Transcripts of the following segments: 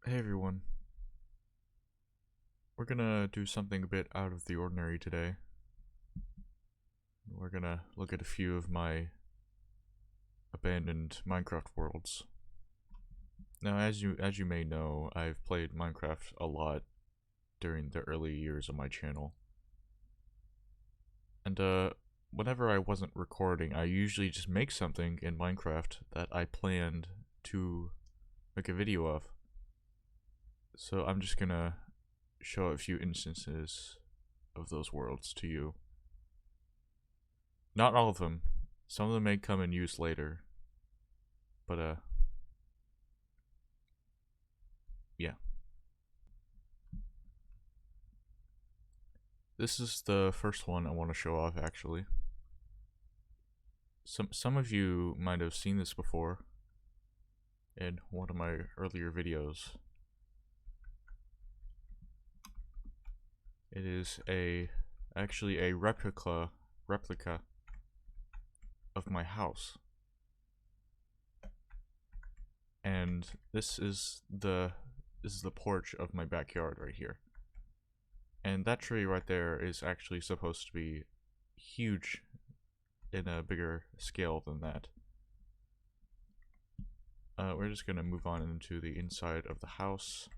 Hey everyone, we're gonna do something a bit out of the ordinary today. We're gonna look at a few of my abandoned Minecraft worlds. Now, as you may know, I've played Minecraft a lot during the early years of my channel. And whenever I wasn't recording, I usually just make something in Minecraft that I planned to make a video of. So I'm just gonna show a few instances of those worlds to you. Not all of them. Some of them may come in use later. But yeah. This is the first one I want to show off, actually. Some of you might have seen this before in one of my earlier videos. It is actually a replica of my house. And this is the porch of my backyard right here. And that tree right there is actually supposed to be huge in a bigger scale than that. We're just gonna move on into the inside of the house.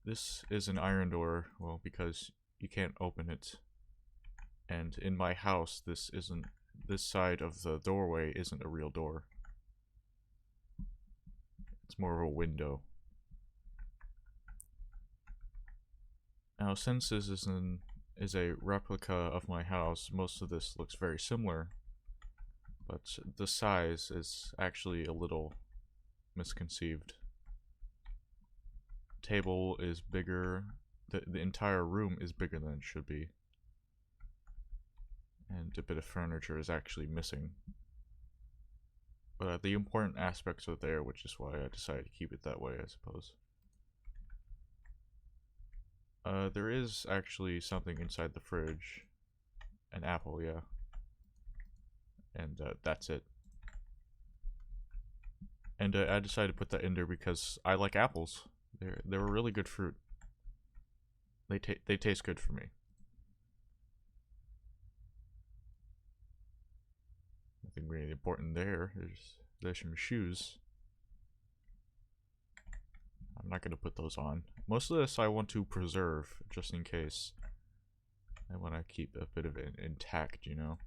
This is an iron door, well, because you can't open it. And in my house, this side of the doorway isn't a real door. It's more of a window. Now, since this is a replica of my house, most of this looks very similar, but the size is actually a little misconceived. Table is bigger. The entire room is bigger than it should be. And a bit of furniture is actually missing. But the important aspects are there, which is why I decided to keep it that way, I suppose. There is actually something inside the fridge. An apple, yeah. And that's it. And I decided to put that in there because I like apples. They're a really good fruit. They taste good for me. Nothing really important there. There's some shoes. I'm not going to put those on. Most of this I want to preserve, just in case. I want to keep a bit of it intact, you know.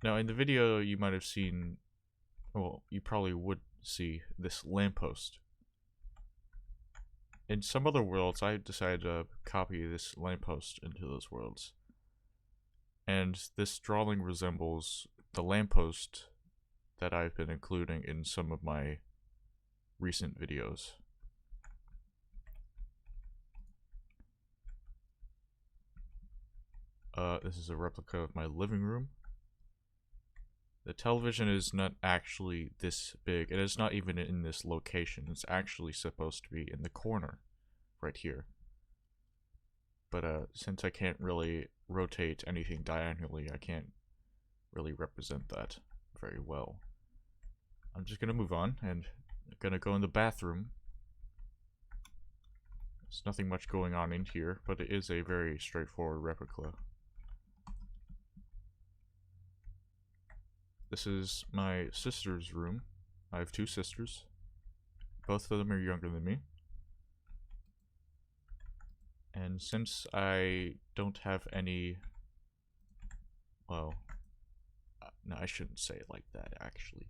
Now, in the video, you might have seen, well, you probably would see this lamppost. In some other worlds, I decided to copy this lamppost into those worlds. And this drawing resembles the lamppost that I've been including in some of my recent videos. This is a replica of my living room. The television is not actually this big. It is not even in this location. It's actually supposed to be in the corner, right here. But since I can't really rotate anything diagonally, I can't really represent that very well. I'm just gonna move on and gonna go in the bathroom. There's nothing much going on in here, but it is a very straightforward replica. This is my sister's room. I have two sisters. Both of them are younger than me. And since I don't have any, well, no, I shouldn't say it like that, actually.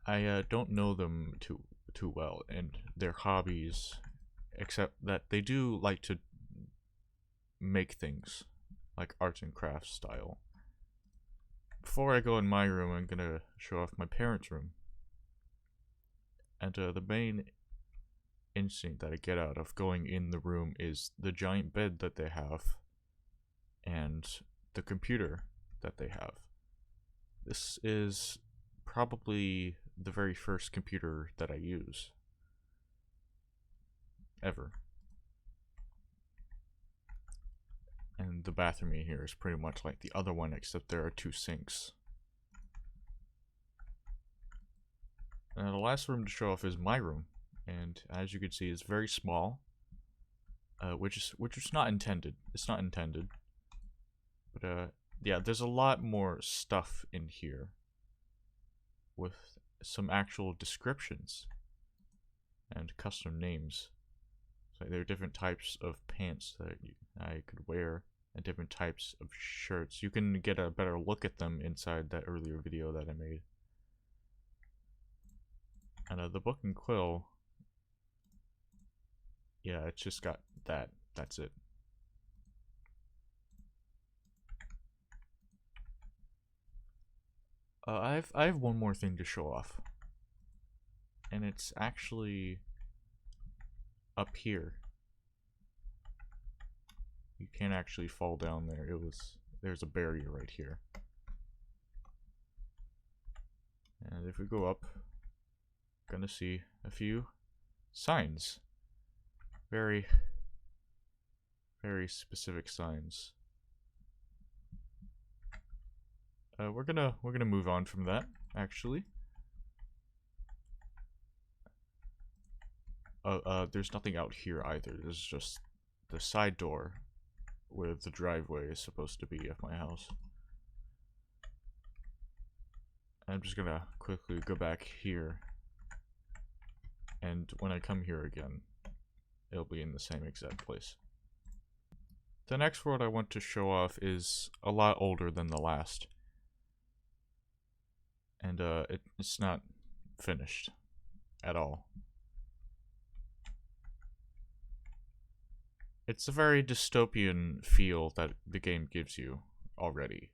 I don't know them too well and their hobbies, except that they do like to make things, like arts and crafts style. Before I go in my room, I'm gonna show off my parents' room. And the main instinct that I get out of going in the room is the giant bed that they have and the computer that they have. This is probably the very first computer that I use ever. And the bathroom in here is pretty much like the other one, except there are two sinks. the last room to show off is my room, and as you can see, it's very small, which is not intended. It's not intended, but yeah, there's a lot more stuff in here with some actual descriptions and custom names. So there are different types of pants that I could wear and different types of shirts. You can get a better look at them inside that earlier video that I made. And the book and quill, yeah, it's just got that. That's it. I have one more thing to show off, and it's actually up here. You can't actually fall down there. There's a barrier right here. And if we go up, gonna see a few signs. Very, very specific signs. We're gonna move on from that, actually. There's nothing out here either. There's just the side door where the driveway is supposed to be of my house. I'm just gonna quickly go back here, and when I come here again, it'll be in the same exact place. The next world I want to show off is a lot older than the last. And it's not finished at all. It's a very dystopian feel that the game gives you already.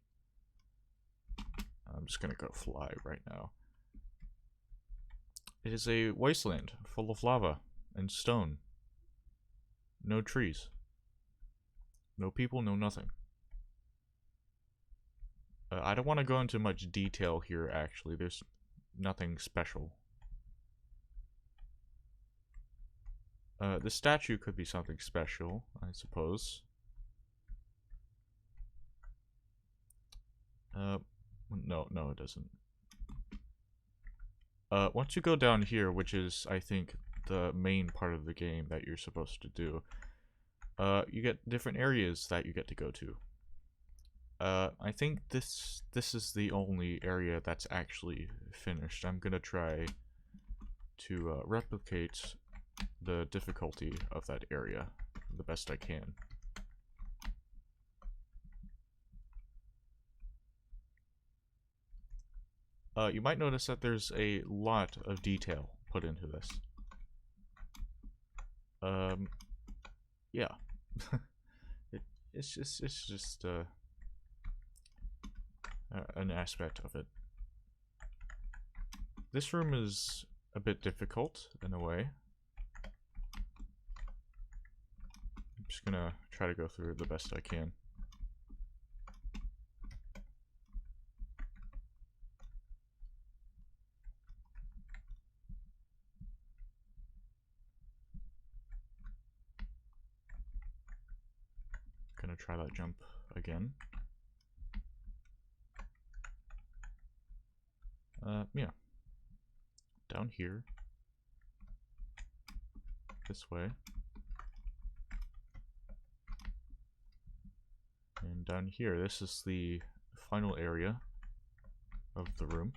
I'm just gonna go fly right now. It is a wasteland full of lava and stone. No trees. No people, no nothing. I don't want to go into much detail here, actually. There's nothing special. The statue could be something special, I suppose. No, it doesn't. Once you go down here, which is, I think, the main part of the game that you're supposed to do, you get different areas that you get to go to. I think this is the only area that's actually finished. I'm gonna try to replicate the difficulty of that area the best I can. You might notice that there's a lot of detail put into this. Yeah. It's just an aspect of it. This room is a bit difficult in a way. I'm just gonna try to go through it the best I can. Gonna try that jump again. Yeah. Down here. This way. And down here, this is the final area of the room.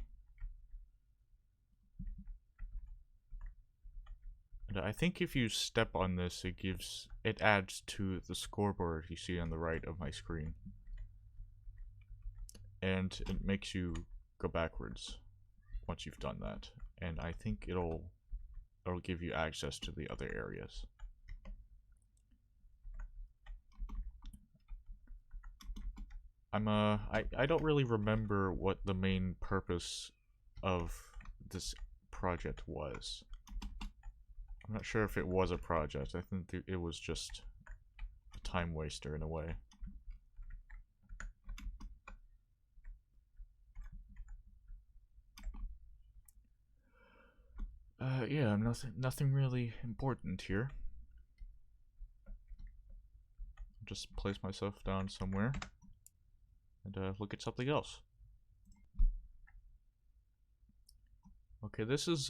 And I think if you step on this, it adds to the scoreboard you see on the right of my screen. And it makes you go backwards once you've done that. And I think it'll give you access to the other areas. I don't really remember what the main purpose of this project was. I'm not sure if it was a project. I think it was just a time waster in a way. Yeah, nothing really important here. Just place myself down somewhere and look at something else. Okay, this is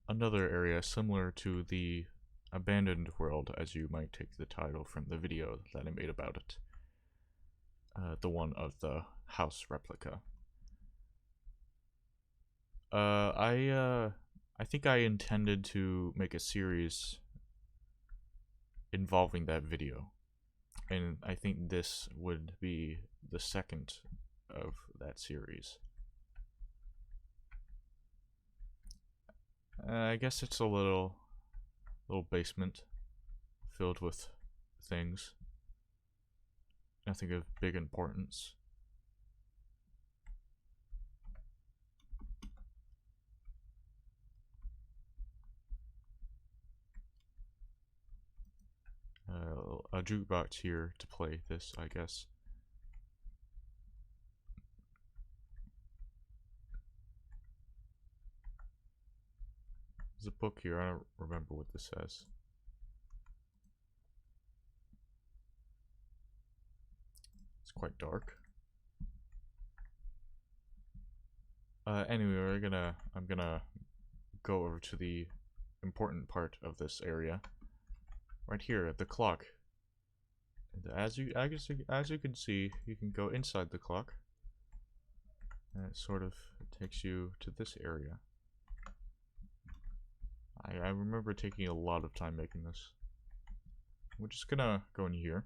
another area similar to the abandoned world, as you might take the title from the video that I made about it. The one of the house replica. I think I intended to make a series involving that video, and I think this would be the second of that series. I guess it's a little basement filled with things. Nothing of big importance. A jukebox here to play this, I guess. There's a book here, I don't remember what this says. It's quite dark. Anyway, I'm gonna go over to the important part of this area. Right here, the clock. And as you can see, you can go inside the clock. And it sort of takes you to this area. I remember taking a lot of time making this. We're just gonna go in here.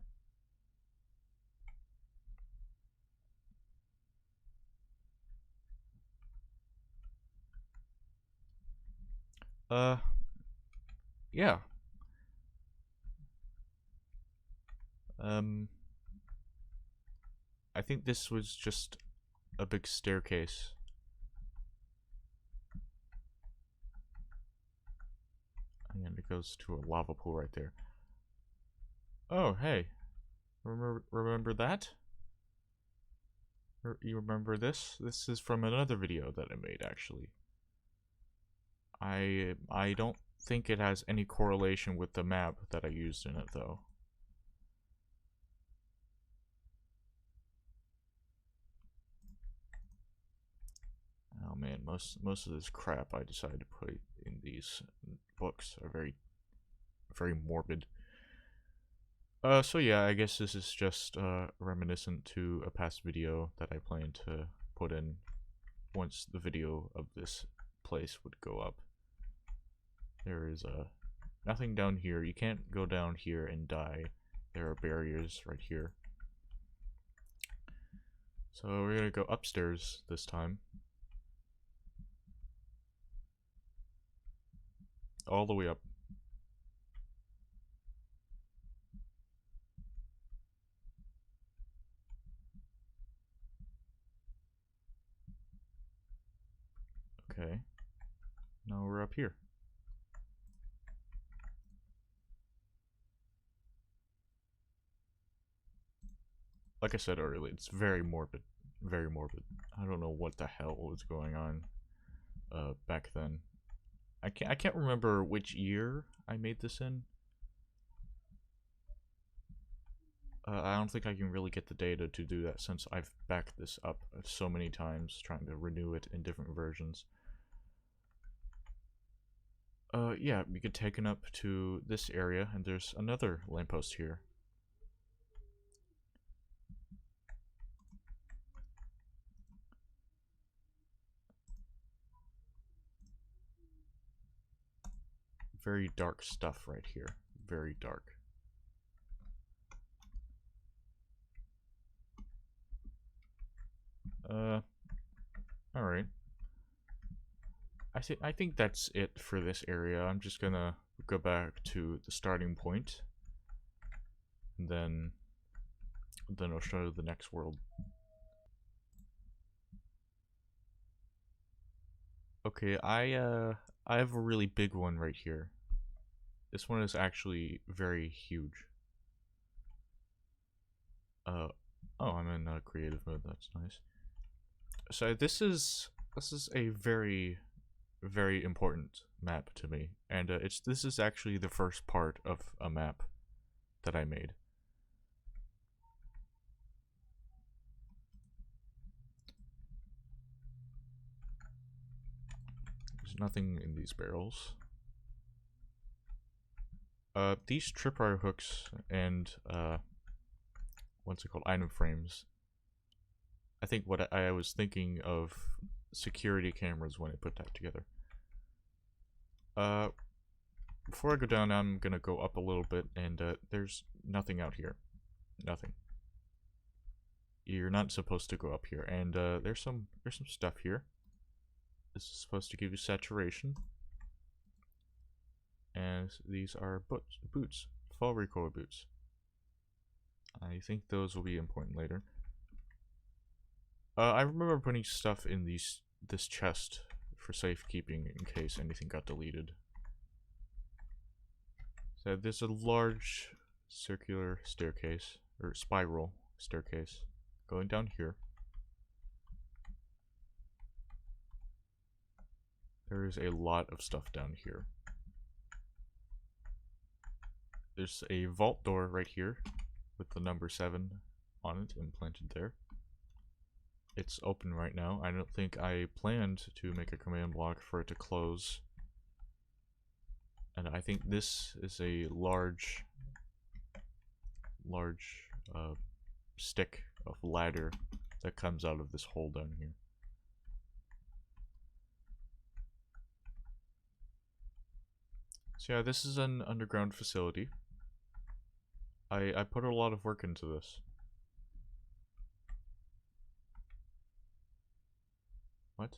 Yeah. I think this was just a big staircase. And it goes to a lava pool right there. Oh, hey. Remember that? You remember this? This is from another video that I made, actually. I don't think it has any correlation with the map that I used in it, though. Oh man, most of this crap I decided to put in these books are very morbid. So yeah, I guess this is just reminiscent to a past video that I plan to put in once the video of this place would go up. There is nothing down here. You can't go down here and die. There are barriers right here. So we're gonna go upstairs this time. All the way up. Okay. Now we're up here. Like I said earlier, it's very morbid. Very morbid. I don't know what the hell was going on back then. I can't remember which year I made this in. I don't think I can really get the data to do that since I've backed this up so many times trying to renew it in different versions. Yeah, we get taken up to this area and there's another lamppost here. Very dark stuff right here. Very dark. Alright. I think that's it for this area. I'm just gonna go back to the starting point. And then I'll show you the next world. Okay, I have a really big one right here. This one is actually very huge. Oh, I'm in creative mode. That's nice. So this is a very important map to me, and this is actually the first part of a map that I made. nothing in these barrels. These tripwire hooks and what's it called, item frames. I think what I was thinking of security cameras when I put that together. Before I go down, I'm gonna go up a little bit, and there's nothing out here. Nothing. You're not supposed to go up here, and there's some stuff here. This is supposed to give you saturation, and these are boots, fall recoil boots. I think those will be important later. I remember putting stuff in this chest for safekeeping in case anything got deleted. So there's a large circular staircase, or spiral staircase, going down here. There is a lot of stuff down here. There's a vault door right here with the number 7 on it implanted there. It's open right now. I don't think I planned to make a command block for it to close. And I think this is a large stick of ladder that comes out of this hole down here. So yeah, this is an underground facility. I put a lot of work into this. What?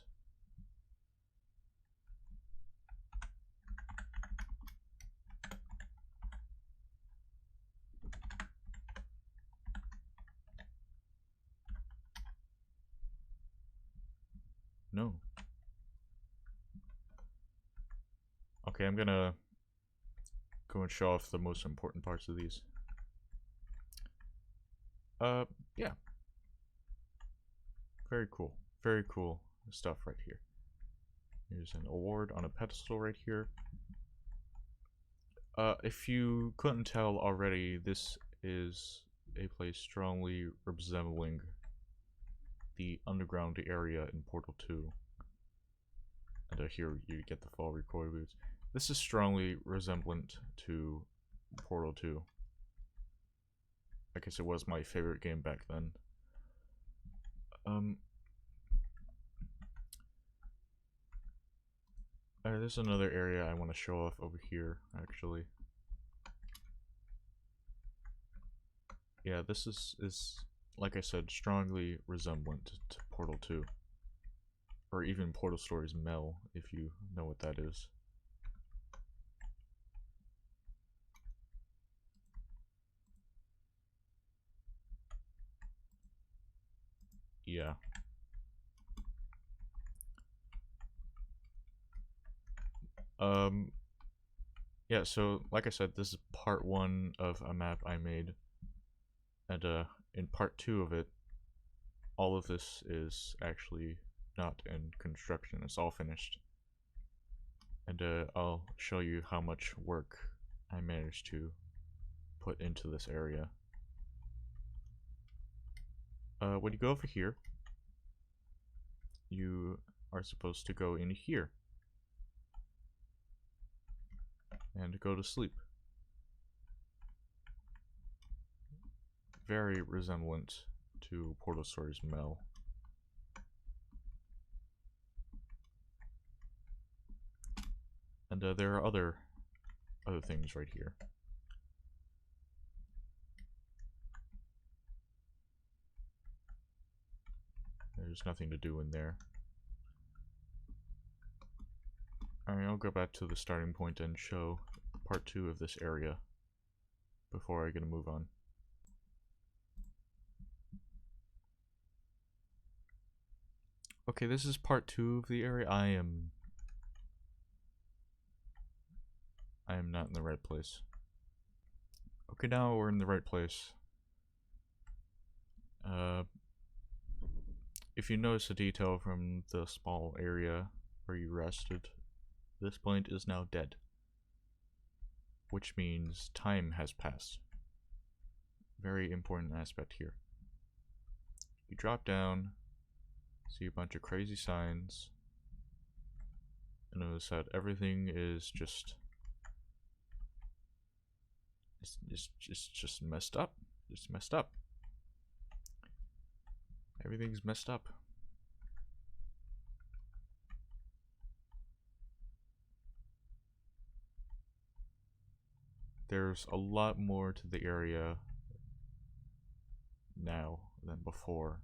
No. Okay, I'm gonna go and show off the most important parts of these. Yeah. Very cool. Very cool stuff right here. Here's an award on a pedestal right here. If you couldn't tell already, this is a place strongly resembling the underground area in Portal 2. And here you get the fall recoil boots. This is strongly resemblant to Portal 2. I guess it was my favorite game back then. There's another area I want to show off over here, actually. Yeah, this is like I said, strongly resemblant to Portal 2. Or even Portal Stories Mel, if you know what that is. Yeah. Yeah, so like I said, this is part 1 of a map I made. And in part 2 of it, all of this is actually not in construction. It's all finished. And I'll show you how much work I managed to put into this area. When you go over here, you are supposed to go in here and go to sleep. Very resemblant to Portal Stories Mel. And there are other things right here. There's nothing to do in there. Alright, I'll go back to the starting point and show part 2 of this area before I get to move on. Okay, this is part 2 of the area. I am not in the right place. Okay, now we're in the right place. If you notice a detail from the small area where you rested, this point is now dead. Which means time has passed. Very important aspect here. You drop down, see a bunch of crazy signs, and I said, everything is just just messed up. It's messed up. Everything's messed up. There's a lot more to the area now than before.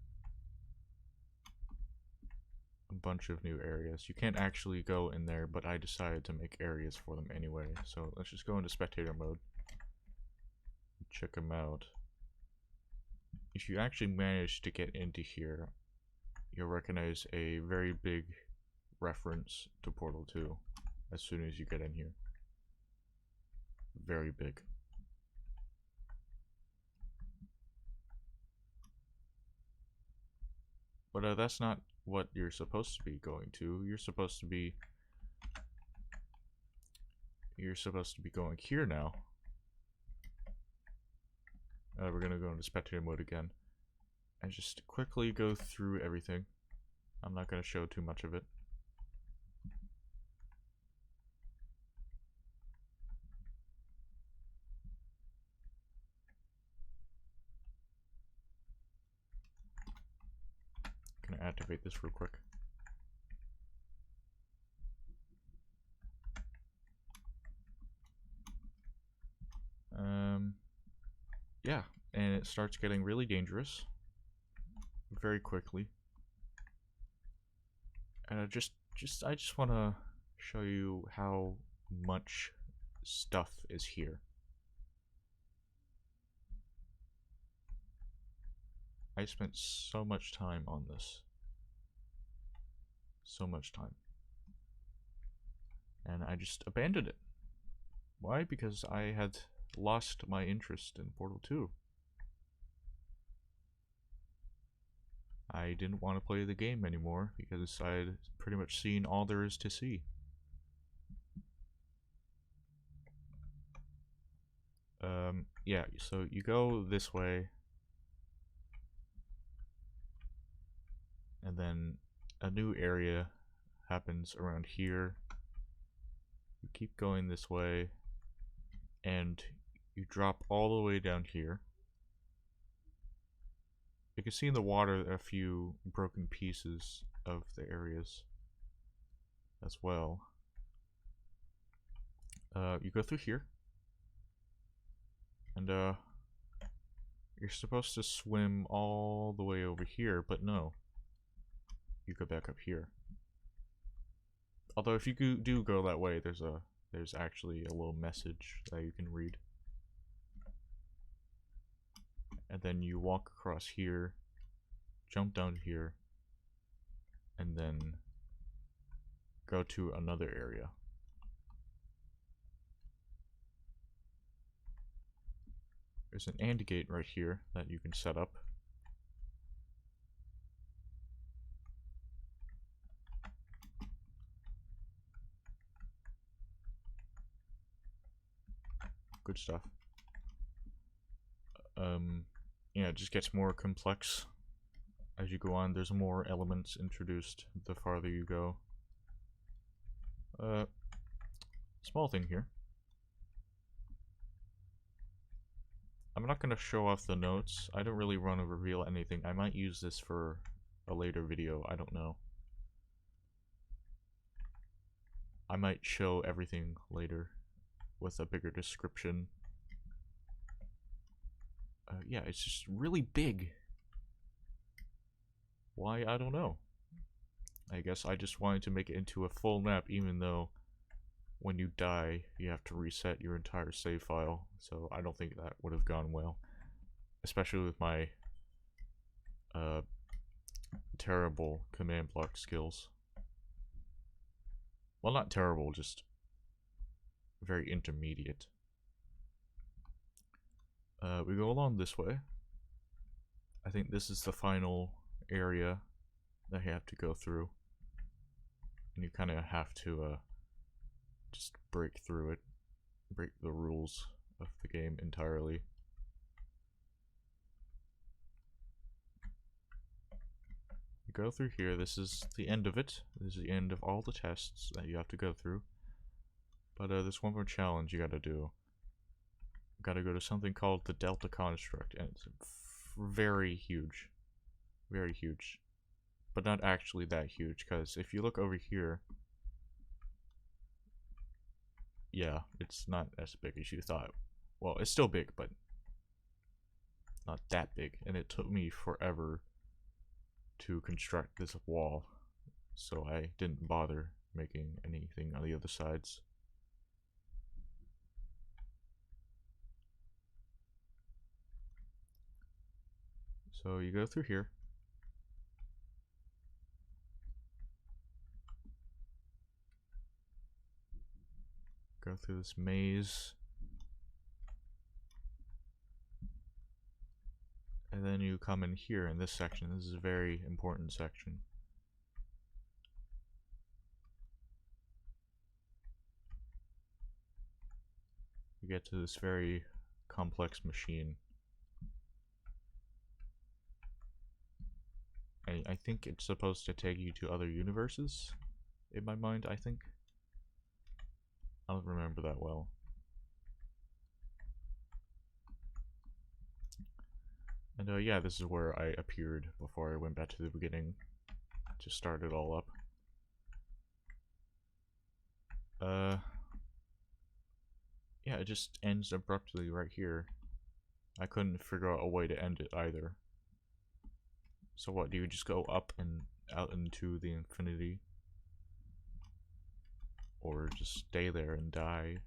A bunch of new areas. You can't actually go in there, but I decided to make areas for them anyway. So let's just go into spectator mode. Check them out. If you actually manage to get into here, you'll recognize a very big reference to Portal 2 as soon as you get in here. Very big. But that's not what you're supposed to be going to. You're supposed to be going here now. We're gonna go into spectator mode again and just quickly go through everything. I'm not gonna show too much of it. Gonna activate this real quick. Yeah, and it starts getting really dangerous very quickly. And I just want to show you how much stuff is here. I spent so much time on this. So much time. And I just abandoned it. Why? Because I had lost my interest in Portal 2. I didn't want to play the game anymore because I'd pretty much seen all there is to see. Yeah, so you go this way, and then a new area happens around here. You keep going this way, and you drop all the way down here. You can see in the water a few broken pieces of the areas as well. You go through here, and you're supposed to swim all the way over here, but no. You go back up here. Although if you do go that way, there's actually a little message that you can read. And then you walk across here, jump down here, and then go to another area. There's an AND gate right here that you can set up. Good stuff. Yeah, it just gets more complex as you go on. There's more elements introduced the farther you go. Small thing here. I'm not going to show off the notes. I don't really want to reveal anything. I might use this for a later video. I don't know. I might show everything later with a bigger description. Yeah, it's just really big. Why? I don't know. I guess I just wanted to make it into a full map, even though when you die, you have to reset your entire save file. So I don't think that would have gone well. Especially with my terrible command block skills. Well, not terrible, just very intermediate. We go along this way. I think this is the final area that you have to go through. And you kind of have to just break through it. Break the rules of the game entirely. You go through here. This is the end of it. This is the end of all the tests that you have to go through. But there's one more challenge you gotta do. You gotta go to something called the Delta Construct, and it's very huge. Very huge. But not actually that huge, because if you look over here, yeah, it's not as big as you thought. Well, it's still big, but not that big. And it took me forever to construct this wall, so I didn't bother making anything on the other sides. So you go through here. Go through this maze. And then you come in here in this section. This is a very important section. You get to this very complex machine. I think it's supposed to take you to other universes, in my mind, I think. I don't remember that well. And yeah, this is where I appeared before I went back to the beginning to start it all up. Yeah, it just ends abruptly right here. I couldn't figure out a way to end it either. So what, do you just go up and out into the infinity? Or just stay there and die?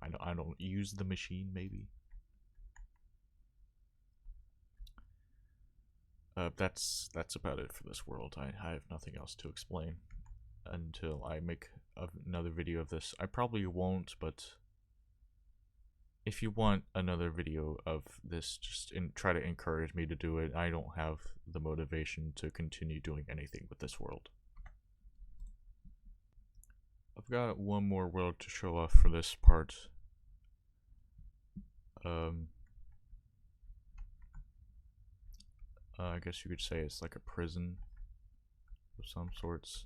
I don't use the machine, maybe? That's about it for this world. I have nothing else to explain until I make another video of this. I probably won't, but if you want another video of this, just try to encourage me to do it. I don't have the motivation to continue doing anything with this world. I've got one more world to show off for this part. I guess you could say it's like a prison of some sorts.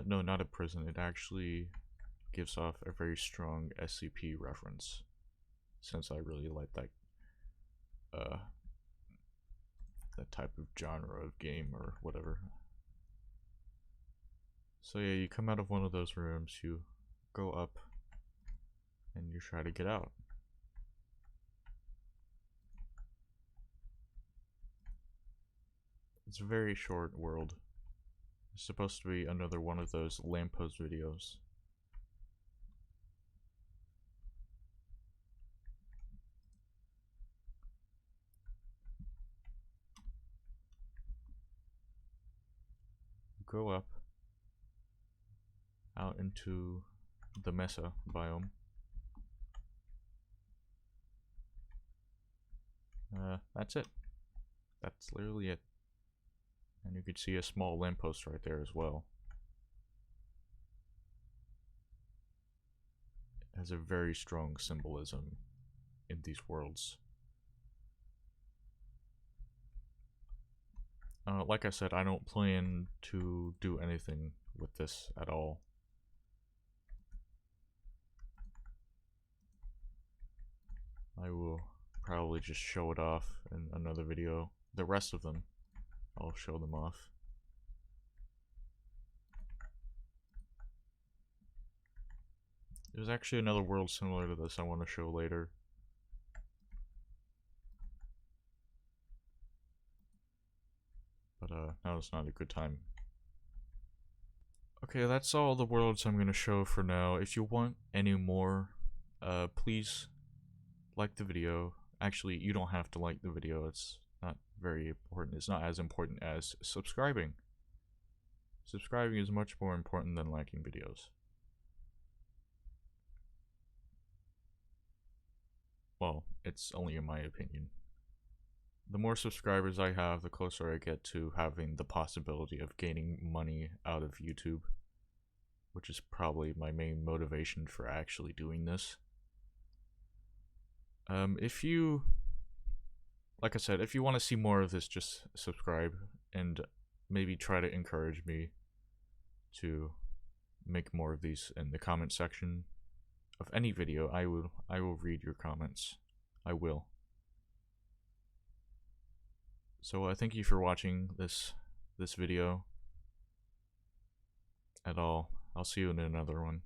No, not a prison. It actually gives off a very strong SCP reference, since I really like that type of genre of game or whatever. So yeah, you come out of one of those rooms, you go up, and you try to get out. It's a very short world. It's supposed to be another one of those lamppost videos. Go up out into the MSIA biome. That's it. That's literally it. And you can see a small lamppost right there as well. It has a very strong symbolism in these worlds. Like I said, I don't plan to do anything with this at all. I will probably just show it off in another video. The rest of them, I'll show them off. There's actually another world similar to this I want to show later. But now is not a good time. Okay, that's all the worlds I'm going to show for now. If you want any more, please like the video. Actually, you don't have to like the video. It's not very important. It's not as important as subscribing. Subscribing is much more important than liking videos. Well, it's only in my opinion. The more subscribers I have, the closer I get to having the possibility of gaining money out of YouTube, which is probably my main motivation for actually doing this. If you, like I said, if you want to see more of this, just subscribe and maybe try to encourage me to make more of these in the comment section of any video. I will read your comments. I will. So thank you for watching this video. And I'll see you in another one.